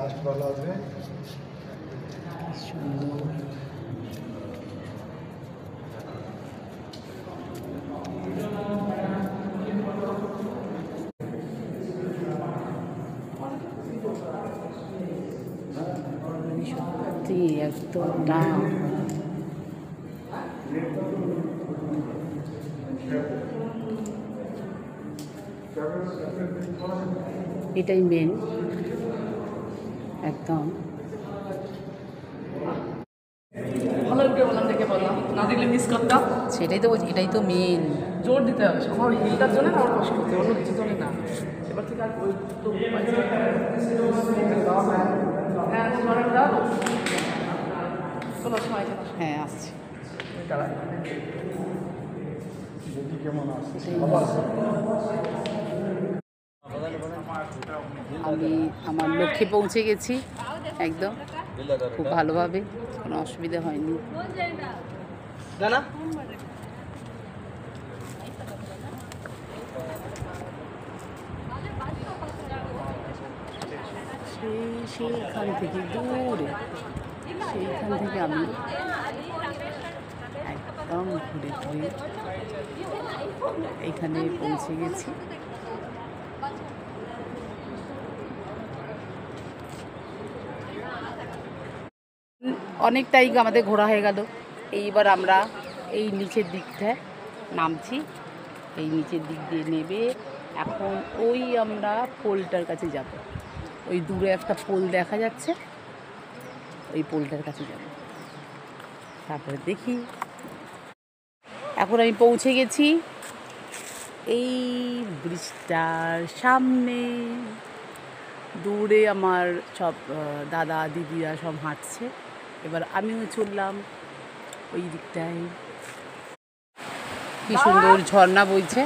Last ভালো আসবে। সুন্দর। সত্যি এতটা এটাই মেন একদম। ভালো করে বললাম, দেখে বললাম, না দেখলে মিস করতাম। সেটাই তো বলছি, এটাই তো মেন। জোর দিতে হবে আমার হিলটার জন্য, আমার কষ্ট করতে অন্য কিছুর জন্য না। এবার থেকে আর ওই তো হ্যাঁ তোমার দাও কোনো সময় হ্যাঁ আসছে। দেখি কেমন আসছে। আমি আমার লক্ষ্যে পৌঁছে গেছি একদম খুব ভালোভাবে, কোনো অসুবিধা হয়নি। সেইখান থেকে দূরে, সেইখান থেকে আমি একদম ঘুরে ঘুরে এইখানে পৌঁছে গেছি। অনেকটাই আমাদের ঘোরা হয়ে গেল। এইবার আমরা এই নিচের দিকটায় নামছি, এই নিচের দিক দিয়ে নেবে এখন ওই আমরা পোলটার কাছে যাব। ওই দূরে একটা পোল দেখা যাচ্ছে, ওই পোলটার কাছে যাব। তারপরে দেখি। এখন আমি পৌঁছে গেছি এই ব্রিজটার সামনে। দূরে আমার সব দাদা দিদিরা সব হাঁটছে, এবার আমিও চললাম ওই দিকটায়। কি সুন্দর ঝর্ণা বইছে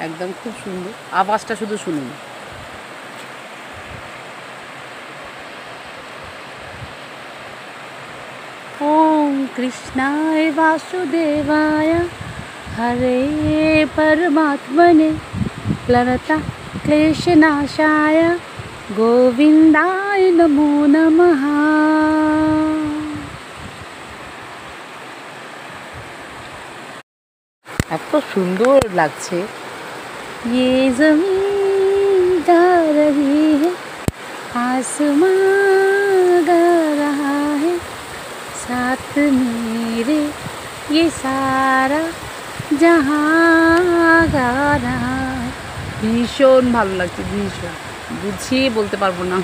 একদম, খুব সুন্দর। আওয়াজটা শুধু শুনুন। ওম কৃষ্ণায় বাসুদেবায় হরে পরমাত্মনে প্रणता क्लेशनाशाय गोविंदाय नमो नमः। এত সুন্দর লাগছে। ये ज़मीन गा रही है, आसमां गा रहा है, साथ मेरे ये सारा जहां गा रहा है। ভীষণ ভালো লাগছে, ভীষণ, বুঝিয়ে বলতে পারবো না।